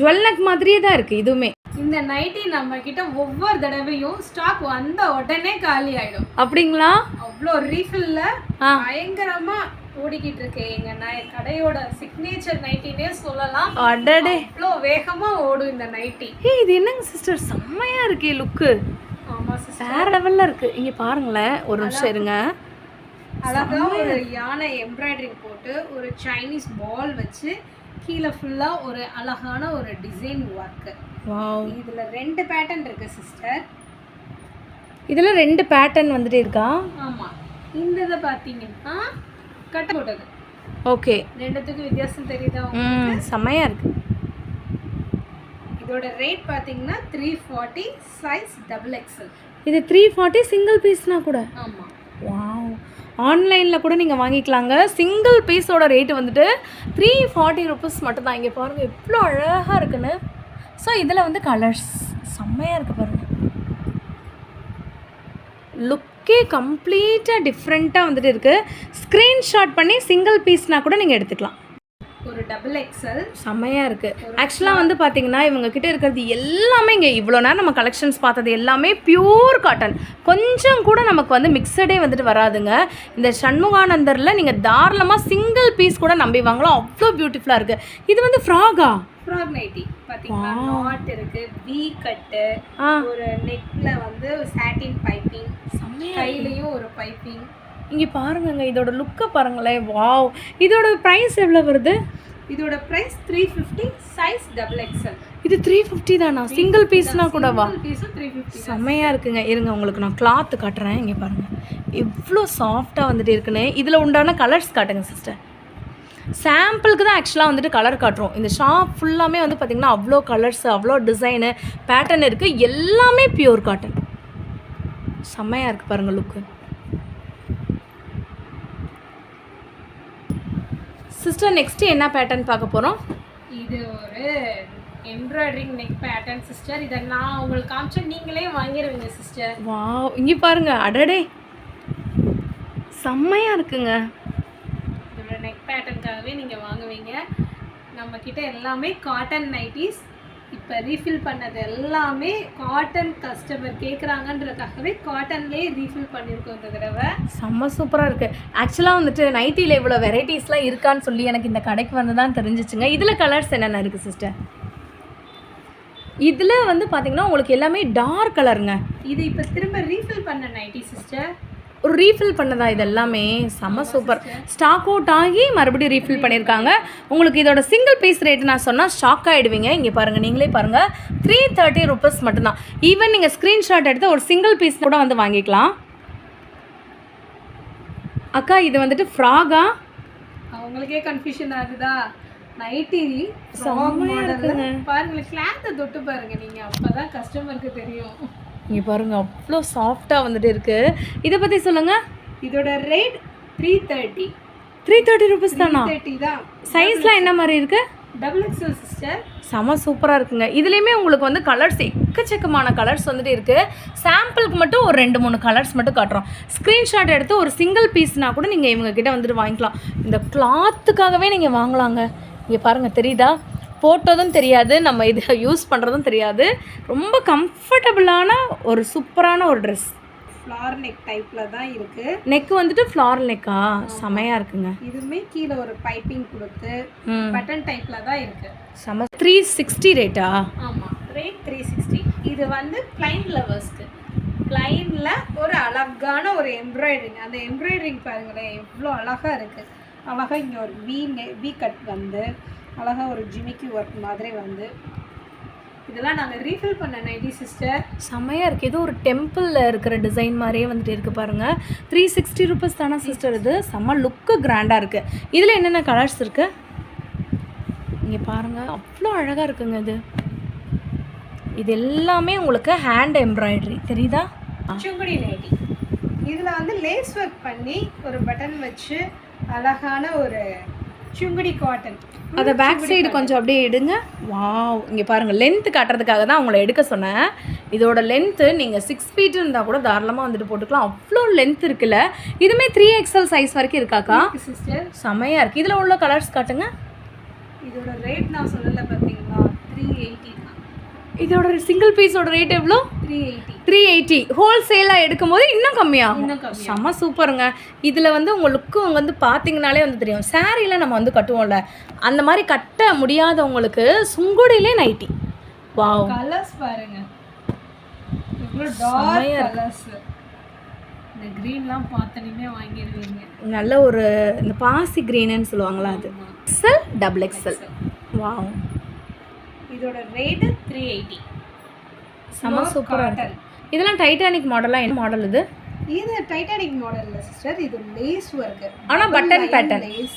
ஜுவல் நெக் மாதிரியே தான் இருக்குது இதுவுமே. இந்த நைட்டி நம்ம கிட்ட ஒவ்வொரு தடவையும் ஸ்டாக் வந்த உடனே காலி ஆயிடும். அப்படிங்களா? அவ்வளோ ரீஃபில்ல பயங்கரமா ஓடிக்கிட்டு இருக்கு. எங்க கடையோட சிக்னேச்சர் நைட்டினே சொல்லலாம். அடடே, அவ்வளோ வேகமா ஓடும் இந்த நைட்டி. இது என்னங்க சிஸ்டர், செம்மையா இருக்கே லுக்கு. ஆமா சிஸ்டர், வேற லெவல்ல இருக்கு. இங்க பாருங்களேன், ஒரு நிமிஷம் இருங்க. அழகா ஒரு யானை எம்ப்ராய்டரிங் போட்டு ஒரு சைனீஸ் பால் வச்சு கீழே ஃபுல்லாக ஒரு அழகான ஒரு டிசைன் ஒர்க்கு. வாவ், இதில் 2 பேட்டர்ன் இருக்கு சிஸ்டர். இதில் 2 பேட்டர்ன் வந்துட்டு இருக்கா? ஆமாம். இந்த இதை பார்த்தீங்கன்னா கட் போட்டது. ஓகே, ரெண்டுத்துக்கும் வித்தியாசம் தெரியுதா? செம்மையாக இருக்கு. இதோட ரேட் பார்த்தீங்கன்னா 340, சைஸ் XXL. இது 340 சிங்கிள் பீஸ்னா கூட. ஆமாம். வாவ், ஆன்லைனில் கூட நீங்கள் வாங்கிக்கலாங்க. சிங்கிள் பீஸோட ரேட்டு வந்துட்டு 340 rupees மட்டும்தான். இங்கே பாருங்கள் எவ்வளோ அழகாக இருக்குன்னு. ஸோ இதில் வந்து கலர்ஸ் செம்மையாக இருக்குது பாருங்கள். லுக்கே கம்ப்ளீட்டாக டிஃப்ரெண்ட்டாக வந்துட்டு இருக்குது. ஸ்க்ரீன்ஷாட் பண்ணி சிங்கிள் பீஸ்னால் கூட நீங்கள் எடுத்துக்கலாம். ஒரு XXL செம்மையாக இருக்குது. ஆக்சுவலாக வந்து பார்த்தீங்கன்னா இவங்க கிட்ட இருக்கிறது எல்லாமே, இங்கே இவ்வளோ நேரம் நம்ம கலெக்ஷன்ஸ் பார்த்தது எல்லாமே பியூர் காட்டன். கொஞ்சம் கூட நமக்கு வந்து மிக்சடே வந்துட்டு வராதுங்க. இந்த சண்முகானந்தரில் நீங்கள் தாராளமாக சிங்கிள் பீஸ் கூட நம்பி வாங்கலாம், அவ்வளோ பியூட்டிஃபுல்லாக இருக்குது. இது வந்து ஃப்ராகா? ஃப்ராக் நைட்டி பார்த்தீங்கன்னா நாட் இருக்கு, வி கட்டு, ஒரு நெக்ல வந்து சாட்டின் பைப்பிங், கையிலையும் ஒரு பைப்பிங். இங்கே பாருங்கங்க, இதோட லுக்கை பாருங்களேன். வாவ், இதோட ப்ரைஸ் எவ்வளோ வருது? இதோட ப்ரைஸ் 350, சைஸ் XXL. இது 350 தானா? சிங்கிள் பீஸ்னா கூடவா? பீஸும் 350. செம்மையாக இருக்குங்க. இருங்க உங்களுக்கு நான் கிளாத்து காட்டுறேன். இங்கே பாருங்கள் எவ்வளோ சாஃப்டாக வந்துட்டு இருக்குன்னு. இதில் உண்டான கலர்ஸ் காட்டுங்க சிஸ்டர். சாம்பிளுக்கு தான் ஆக்சுவலாக வந்துட்டு கலர் காட்டுறோம். இந்த ஷாப் ஃபுல்லாமே வந்து பார்த்திங்கன்னா அவ்வளோ கலர்ஸ், அவ்வளோ டிசைனு, பேட்டர்ன் இருக்குது. எல்லாமே பியூர் காட்டன். செம்மையாக இருக்குது பாருங்கள் லுக்கு. சிஸ்டர், நெக்ஸ்ட் என்ன பேட்டர்ன் பார்க்க போகிறோம்? இது ஒரு எம்ப்ராய்டரிங் நெக் பேட்டர்ன் சிஸ்டர். இதை நான் உங்களுக்கு காமிச்சா நீங்களே வாங்கிடுவீங்க சிஸ்டர். வாவ், இங்கே பாருங்க, அடடே செம்மையாக இருக்குங்க. இதோட நெக் பேட்டர்னுக்காகவே நீங்கள் வாங்குவீங்க. நம்ம கிட்ட எல்லாமே காட்டன் நைட்டிஸ். இப்போ ரீஃபில் பண்ணது எல்லாமே காட்டன் கஸ்டமர் கேட்குறாங்கன்றதுக்காகவே காட்டன்லேயே ரீஃபில் பண்ணியிருக்கோம் இந்த தடவை. செம்ம சூப்பராக இருக்குது. ஆக்சுவலாக வந்துட்டு நைட்டியில் இவ்வளோ வெரைட்டிஸ்லாம் இருக்கான்னு சொல்லி எனக்கு இந்த கடைக்கு வந்து தான் தெரிஞ்சிச்சுங்க. இதில் கலர்ஸ் என்னென்ன இருக்குது சிஸ்டர்? இதில் வந்து பார்த்தீங்கன்னா உங்களுக்கு எல்லாமே டார்க் கலருங்க. இது இப்போ திரும்ப ரீஃபில் பண்ண நைட்டி சிஸ்டர். ஒரு ரீஃபில் பண்ணதா இது எல்லாமே? செம்ம சூப்பர். ஸ்டாக் அவுட் ஆகி மறுபடியும் ரீஃபில் பண்ணியிருக்காங்க. உங்களுக்கு இதோட சிங்கிள் பீஸ் ரேட் நான் சொன்னால் ஷாக் ஆகிடுவீங்க. இங்கே பாருங்கள், நீங்களே பாருங்கள், 330 rupees மட்டும்தான். ஈவன் நீங்கள் ஸ்க்ரீன்ஷாட் எடுத்து ஒரு சிங்கிள் பீஸ் கூட வந்து வாங்கிக்கலாம். அக்கா இது வந்துட்டு ஃப்ராகா? அவங்களுக்கே கன்ஃபியூஷன் ஆகுதா? நைட்டி பாருங்க, கிளாத்தை தொட்டு பாருங்க நீங்கள், அப்போதான் கஸ்டமருக்கு தெரியும். இங்கே பாருங்கள், அவ்வளோ சாஃப்டாக வந்துட்டு இருக்குது. இதை பற்றி சொல்லுங்கள். இதோட ரேட் 330. 330 rupees தானா? 330 தான். சைஸ்லாம் என்ன மாதிரி இருக்குது? Double XL sister. செம சூப்பராக இருக்குங்க. இதுலேயுமே உங்களுக்கு வந்து கலர்ஸ் எக்கச்சக்கமான கலர்ஸ் வந்துட்டு இருக்குது. சாம்பிளுக்கு மட்டும் ஒரு 2-3 கலர்ஸ் மட்டும் காட்டுறோம். ஸ்க்ரீன்ஷாட் எடுத்து ஒரு சிங்கிள் பீஸ்னால் கூட நீங்கள் இவங்கக்கிட்ட வந்துட்டு வாங்கிக்கலாம். இந்த கிளாத்துக்காகவே நீங்கள் வாங்கலாங்க. இங்கே பாருங்கள், தெரியுதா? போட்டதும் தெரியாது, நம்ம இதை யூஸ் பண்ணுறதும் தெரியாது. ரொம்ப கம்ஃபர்டபுளான ஒரு சூப்பரான ஒரு ட்ரெஸ். ஃப்ளார் நெக் டைப்பில் தான் இருக்குது. நெக் வந்துட்டு ஃப்ளார் நெக்கா? செமையாக இருக்குங்க. இதுவுமே கீழே ஒரு பைப்பிங் கொடுத்து பட்டன் டைப்பில் தான் இருக்குது. செம. 360 ரேட்டா? ஆமாம், ரேட் 360. இது வந்து பிளைன் லவர்ஸ்க்கு. பிளைனில் ஒரு அழகான ஒரு எம்ப்ராய்டரிங். அந்த எம்ப்ராய்டரிங் பாருங்களேன் எவ்வளோ அழகாக இருக்குது. அழகாக இங்கே ஒரு வி கட் வந்து அழகாக ஒரு ஜிமிக்கி ஒர்க் மாதிரி வந்து, இதெல்லாம் நாங்கள் ரீஃபில் பண்ண நைட்டி சிஸ்டர். செம்மையாக இருக்குது. ஏதோ ஒரு டெம்பிளில் இருக்கிற டிசைன் மாதிரியே வந்துட்டு இருக்குது பாருங்கள். 360 rupees தானே சிஸ்டர்? இது செம்ம லுக்கு கிராண்டாக இருக்குது. இதில் என்னென்ன கலர்ஸ் இருக்குது இங்கே பாருங்கள், அவ்வளோ அழகாக இருக்குங்க. இது எல்லாமே உங்களுக்கு ஹேண்ட் எம்ப்ராய்டரி, தெரியுதா? சுங்குடி நைட்டி. இதில் வந்து லேஸ் ஒர்க் பண்ணி ஒரு பட்டன் வச்சு அழகான ஒரு சுங்குடி காட்டன். அதை பேக் சைடு கொஞ்சம் அப்படியே எடுங்க. வாவ், இங்கே பாருங்கள், லென்த்து காட்டுறதுக்காக தான் அவங்கள எடுக்க சொன்னேன். இதோட லென்த்து நீங்கள் 6 feet இருந்தால் கூட தாராளமாக வந்துட்டு போட்டுக்கலாம். அவ்வளோ லென்த் இருக்குல்ல. இதுவுமே 3XL சைஸ் வரைக்கும் இருக்காக்கா சிஸ்டர்? செமையாக இருக்குது. இதில் உள்ள கலர்ஸ் காட்டுங்க. இதோட ரேட் நான் சொல்லலை பார்த்தீங்களா? 380 தான். இதோட சிங்கிள் பீஸோட ரேட் எவ்வளோ? 380. ஹோல்சேலாக எடுக்கும்போது இன்னும் கம்மியாகும். செம்ம சூப்பருங்க. இதில் வந்து உங்கள் லுக்கு வந்து பார்த்தீங்கனாலே வந்து தெரியும். சாரீலாம் நம்ம வந்து கட்டுவோம்ல, அந்த மாதிரி கட்ட முடியாதவங்களுக்கு சுங்குடியிலே நைட்டி. வாவ், கலர்ஸ் பாருங்க, இவ்வளோ டார்க் கலர்ஸ். இந்த க்ரீன்லாம் பார்த்தனே வாங்கிடுவீங்க. நல்ல ஒரு இந்த பாசி க்ரீனுன்னு சொல்லுவாங்களா, அது எக்ஸல் டபுள் எக்ஸல். வாவ், இதோட ரேட் 380. செம்ம சூப்பராக இருக்குது. இதெல்லாம் டைட்டானிக் மாடலாக? என்ன மாடல் இது? இது டைட்டானிக் மாடல் இல்லை சிஸ்டர், இது லேஸ் ஒர்க். ஆனால் button pattern. Lace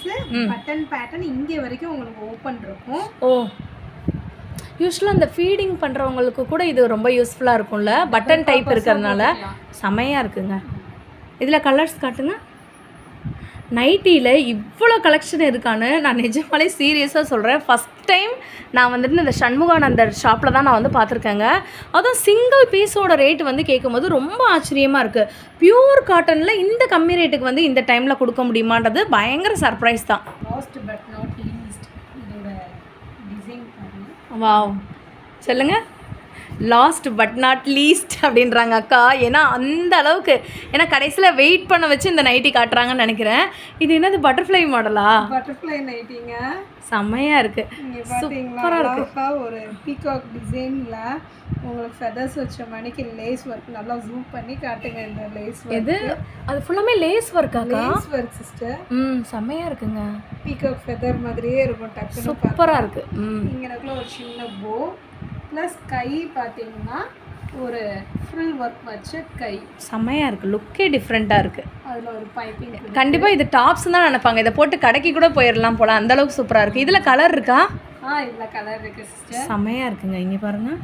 button pattern இங்கே வரைக்கும் உங்களுக்கு ஓப்பன் இருக்கும். ஓ, யூஸ்வலாக இந்த ஃபீடிங் பண்ணுறவங்களுக்கு கூட இது ரொம்ப யூஸ்ஃபுல்லாக இருக்கும்ல, பட்டன் டைப் இருக்கிறதுனால. செமையாக இருக்குங்க. இதில் கலர்ஸ் காட்டுங்க. நைட்டியில் இவ்வளோ கலெக்ஷன் இருக்கான்னு நான் நிஜமாலே சீரியஸாக சொல்கிறேன். ஃபஸ்ட் டைம் நான் வந்துட்டு இந்த சண்முகானந்தர் ஷாப்பில் தான் நான் வந்து பார்த்துருக்கேங்க. அதுவும் சிங்கிள் பீஸோட ரேட் வந்து கேட்கும்போது ரொம்ப ஆச்சரியமாக இருக்குது. பியூர் காட்டனில் இந்த கம்மி ரேட்டுக்கு வந்து இந்த டைமில் கொடுக்க முடியுமான்றது பயங்கர சர்ப்ரைஸ் தான். லாஸ்ட் பட் நாட் லீஸ்ட் இதோட டிசைன் பாருங்க. வாவ், சொல்லுங்கள். லாஸ்ட் பட் நாட் லீஸ்ட் அப்படின்றாங்க அக்கா. ஏன்னா அந்த அளவுக்கு, ஏன்னா கடைசியில் வெயிட் பண்ண வச்சு இந்த நைட்டி காட்டுறாங்கன்னு நினைக்கிறேன். இது என்னது, பட்டர்ஃப்ளை மாடலா? பட்டர்ஃப்ளை நைட்டிங்க. செம்மையாக இருக்குது, சூப்பராக இருக்குது. ஒரு பீகாக் டிசைனில் உங்களுக்கு ஃபெதர்ஸ் வச்ச மணிக்கு லேஸ் ஒர்க் நல்லா ஜூம் பண்ணி காட்டுங்க. இந்த லேஸ் ஒர்க் இது அது ஃபுல்லாமே லேஸ் ஒர்க்காக்கா? Lace work sister. செம்மையாக இருக்குங்க. பீகாக் ஃபெதர் மாதிரியே இருக்கும். டக்குன்னு சூப்பராக இருக்குது. இங்கே ஒரு சின்ன போ ப்ளஸ் கை பார்த்தீங்கன்னா ஒரு ஃபுல் ஒர்க் வச்ச கை. செம்மையாக இருக்குது, லுக்கே டிஃப்ரெண்ட்டாக இருக்குது. அதில் ஒரு பைப்பிங். கண்டிப்பாக இது டாப்ஸ் தான் நினைப்பாங்க. இதை போட்டு கடைக்கு கூட போயிடலாம் போல, அந்தளவுக்கு சூப்பராக இருக்குது. இதில் கலர் இருக்கா? இதில் கலர் இருக்குது சிஸ்டர். செம்மையாக இருக்குங்க. இங்கே பாருங்கள்,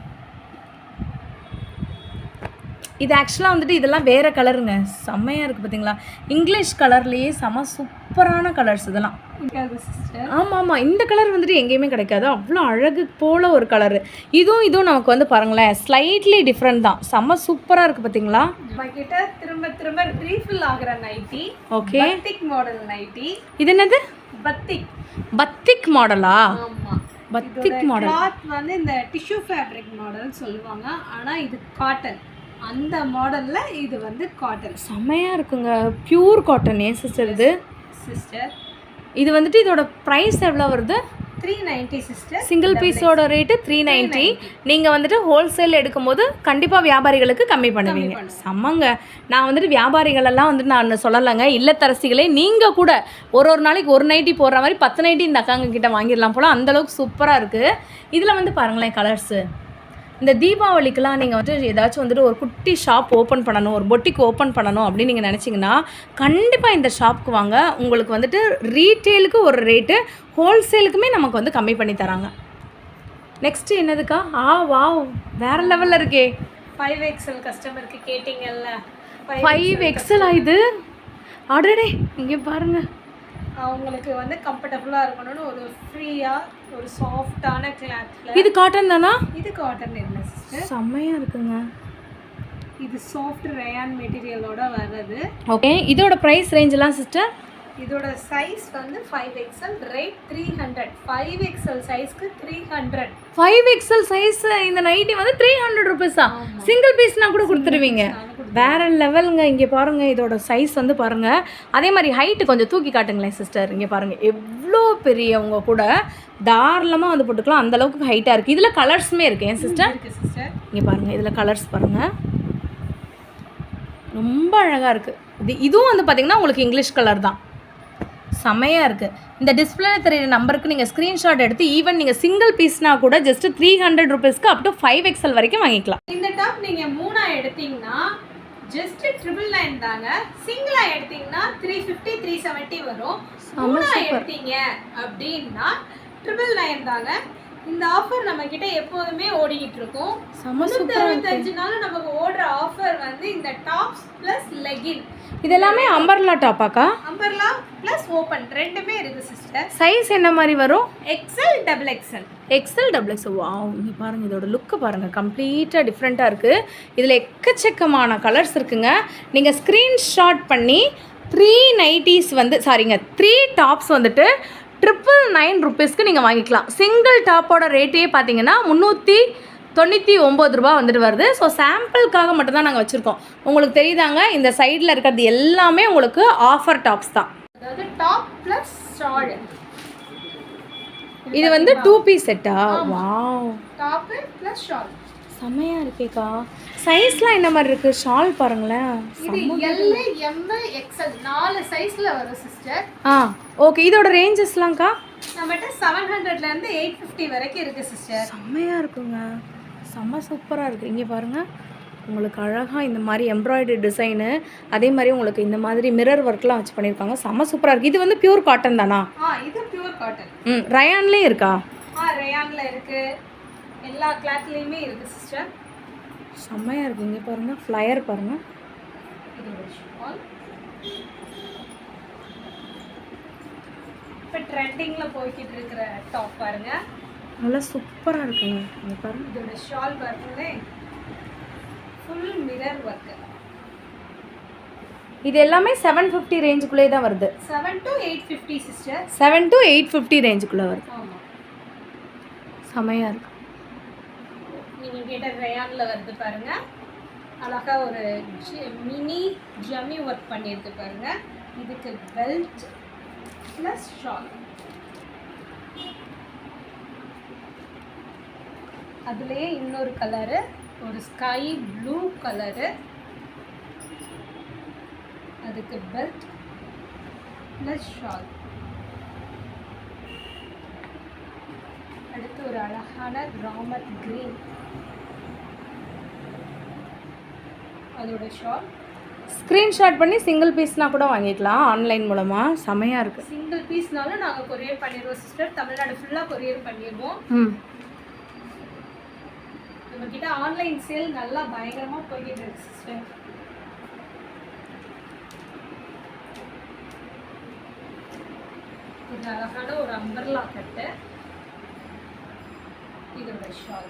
இது ஆக்சுவலாக வந்துட்டு இதெல்லாம் வேறு கலருங்க. செம்மையாக இருக்குது பார்த்தீங்களா? இங்கிலீஷ் கலர்லேயே செம சூப்பரான கலர்ஸ் இதெல்லாம். இருக்காது சிஸ்டர். ஆமாம், இந்த கலர் வந்துட்டு எங்கேயுமே கிடைக்காது. அவ்வளோ அழகு போல் ஒரு கலரு. இதுவும் நமக்கு வந்து பாருங்களேன், ஸ்லைட்லி டிஃப்ரெண்ட் தான். செம்ம சூப்பராக இருக்குது பார்த்தீங்களா? நம்மக்கிட்ட திரும்ப திரும்ப ரீஃபில் ஆகிற nighty. Okay, batik model nighty. இது என்னது? பத்திக் மாடலா? ஆமாம், பத்திக் மாடல். கிளாத் வந்து இந்த டிஷ்யூ ஃபேப்ரிக் மாடல் சொல்லுவாங்க. ஆனால் இது காட்டன். அந்த மாடலில் இது வந்து காட்டன். செம்மையாக இருக்குங்க, பியூர் காட்டன். ஏன் சிஸ்டர் இது? சிஸ்டர் இது வந்துட்டு இதோட ப்ரைஸ் எவ்வளோ வருது? 390 சிஸ்டர். சிங்கிள் பீஸோட ரேட்டு 390. நீங்கள் வந்துட்டு ஹோல்சேல் எடுக்கும்போது கண்டிப்பாக வியாபாரிகளுக்கு கம்மி பண்ணுவீங்க. செம்மங்க. நான் வந்துட்டு வியாபாரிகளெல்லாம் வந்துட்டு நான் சொல்லலைங்க, இல்லத்தரசிகளே நீங்கள் கூட ஒரு நாளைக்கு ஒரு நைட்டி போடுற மாதிரி 10 நைட்டி இந்த அக்காங்க கிட்ட வாங்கிடலாம் போல். அந்தளவுக்கு சூப்பராக இருக்குது. இதில் வந்து பாருங்களேன் கலர்ஸு. இந்த தீபாவளிக்கெலாம் நீங்கள் வந்துட்டு ஏதாச்சும் வந்துட்டு ஒரு குட்டி ஷாப் ஓப்பன் பண்ணணும், ஒரு பொட்டிக் ஓப்பன் பண்ணணும் அப்படின்னு நீங்கள் நினச்சிங்கன்னா கண்டிப்பாக இந்த ஷாப்புக்கு வாங்க. உங்களுக்கு வந்துட்டு ரீட்டெயிலுக்கு ஒரு ரேட்டு, ஹோல்சேலுக்குமே நமக்கு வந்து கம்மி பண்ணி தராங்க. நெக்ஸ்ட்டு என்னதுக்கா? வாவ், வேறு லெவலில் இருக்கே. 5XL கஸ்டமருக்கு கேட்டிங்கல்ல, 5XL இது. அடடே, இங்கே பாருங்கள். அவங்களுக்கு வந்து கம்ஃபர்டபுளாக இருக்கணும்னு ஒரு ஃப்ரீயாக ஒரு சாஃப்டான கிளாத்தில். இது காட்டன் தானா? இது காட்டன் இல்லை சிஸ்டர். செம்மையாக இருக்குங்க. இது சாஃப்ட் ரயான் மெட்டீரியலோட வர்றது. ஓகே, இதோட ப்ரைஸ் ரேஞ்செலாம் சிஸ்டர்? இதோட சைஸ் வந்து 5XL, ரேட் 300. 5XL சைஸ்க்கு 300. 5XL சைஸ் இந்த நைட்டி வந்து 300 ருபீஸா? சிங்கிள் பீஸ்னா கூட கொடுத்துருவீங்க. வேற லெவலுங்க. இங்கே பாருங்கள், இதோட சைஸ் வந்து பாருங்கள். அதே மாதிரி ஹைட்டு கொஞ்சம் தூக்கி காட்டுங்களேன் சிஸ்டர். இங்கே பாருங்கள், எவ்வளோ பெரியவங்க கூட தாராளமாக வந்து போட்டுக்கலாம், அந்தளவுக்கு ஹைட்டாக இருக்குது. இதில் கலர்ஸுமே இருக்குது. ஏன் சிஸ்டர்? சிஸ்டர் இங்கே பாருங்கள், இதில் கலர்ஸ் பாருங்கள், ரொம்ப அழகாக இருக்குது. இதுவும் வந்து பார்த்திங்கன்னா உங்களுக்கு இங்கிலீஷ் கலர் தான். செமையாக இருக்குது. இந்த டிஸ்பிளே தெரியுற நம்பருக்கு நீங்கள் ஸ்க்ரீன்ஷாட் எடுத்து ஈவன் நீங்கள் சிங்கிள் பீஸ்னா கூட ஜஸ்ட் 300 ருபீஸ்க்கு அப் டு 5XL வரைக்கும் வாங்கிக்கலாம். இந்த டாப் நீங்கள் 3 எடுத்தீங்கன்னா ஜஸ்ட் 999 தாங்க. சிங்கிளா எடுத்தீங்கன்னா 350 370 வரும். 3 எடுத்தீங்க அப்படின்னா 999 தாங்க. இந்த ஆஃபர் நம்ம கிட்ட எப்போதுமே ஓடிக்கிட்டு இருக்கும். 365 நாளும் நமக்கு ஓடுற ஆஃபர் வந்து இந்த டாப்ஸ் பிளஸ் லெகின். இதெல்லாமே அம்பர்லா டாப்பாக்கா? அம்பர்லா பிளஸ் ஓப்பன் ரெண்டுமே இருக்கு சிஸ்டர். சைஸ் என்ன மாதிரி வரும்? XL XXL. XL XXL. Wow, இங்கே பாருங்கள், இதோட லுக்கு பாருங்கள், கம்ப்ளீட்டாக டிஃப்ரெண்ட்டாக இருக்குது. இதில் எக்கச்சக்கமான கலர்ஸ் இருக்குங்க. நீங்கள் ஸ்க்ரீன்ஷாட் பண்ணி 3 நைட்டிஸ் வந்து 3 டாப்ஸ் வந்துட்டு 999 ருபீஸ்க்கு நீங்கள் வாங்கிக்கலாம். சிங்கிள் டாப்போட ரேட்டே பார்த்தீங்கன்னா 399 ரூபா வந்துட்டு வருது. ஸோ சாம்பிளுக்காக மட்டும்தான் நாங்கள் வச்சுருக்கோம். உங்களுக்கு தெரியுதாங்க, இந்த சைடில் இருக்கிறது எல்லாமே உங்களுக்கு ஆஃபர் டாப்ஸ் தான். அதாவது டாப் ப்ளஸ் ஷால். இது வந்து 2 பீஸ் செட்டா? வாவ், டாப் ப்ளஸ் ஷால் செம்மையாக இருக்கேக்கா. சைஸ்லாம் என்ன மாதிரி இருக்குது? ஷால் பாருங்களேன். இது L, M, XL 4 சைஸில் வரும் சிஸ்டர். ஓகே, இதோட ரேஞ்சஸ்லாம்க்கா? நம்மகிட்ட 700ல இருந்து 850 வரைக்கும் இருக்குது சிஸ்டர். செம்மையாக இருக்குங்க, செம்ம சூப்பராக இருக்குது. இங்கே பாருங்கள், உங்களுக்கு அழகாக இந்த மாதிரி எம்ப்ராய்டரி டிசைனு, அதே மாதிரி உங்களுக்கு இந்த மாதிரி மிரர் ஒர்க்லாம் வச்சு பண்ணியிருக்காங்க. செம்ம சூப்பராக இருக்குது. இது வந்து பியூர் காட்டன் தானா? இது பியூர் காட்டன். ரயான்லேயும் இருக்கா? ரயான்ல இருக்குது, எல்லா கிளாத்லேயுமே இருக்குது சிஸ்டர். செம்மையாக இருக்குது. இங்கே பாருங்கள், ஃப்ளையர் பாருங்கள். இதோட ஷால் இப்போ ட்ரெண்டிங்கில் போய்கிட்டு இருக்கிற டாப் பாருங்க, நல்லா சூப்பராக இருக்குங்க. இங்கே பாருங்கள், இதோட ஷால் பாருங்களேன், ஃபுல் மிரர் ஒர்க்கு. இது எல்லாமே 750 ரேஞ்சுக்குள்ளே தான் வருது. 7 to 850 சிஸ்டர். 7 to 850 ரேஞ்சுக்குள்ளே வருது. ஆமாம், செமையாக இருக்குது. நீங்கள் கேட்ட ரயானில் வருது பாருங்க, அழகாக ஒரு மினி ஜம்மி ஒர்க் பண்ணியிருக்கு பாருங்க. இதுக்கு பெல்ட் ப்ளஸ் ஷால். அதுலேயே இன்னொரு கலரு, ஒரு ஸ்கை ப்ளூ கலரு, அதுக்கு பெல்ட் ப்ளஸ் ஷால். அடுத்து ஒரு அழகான ராமர் கிரீன், அதோட ஷால். ஸ்க்ரீன்ஷாட் பண்ணி சிங்கிள் பீஸ்னால் கூட வாங்கிக்கலாம் ஆன்லைன் மூலமாக. செமையாக இருக்குது. சிங்கிள் பீஸ்னாலும் நாங்கள் கொரியர் பண்ணிடுவோம் சிஸ்டர். தமிழ்நாடு ஃபுல்லாக கொரியர் பண்ணிடுவோம். நம்மக்கிட்ட ஆன்லைன் சேல் நல்லா பயங்கரமாக போய்கிட்டு இருக்கு சிஸ்டர். இது அழகான ஒரு அம்பர்லா கட்டு. இதோட ஷால்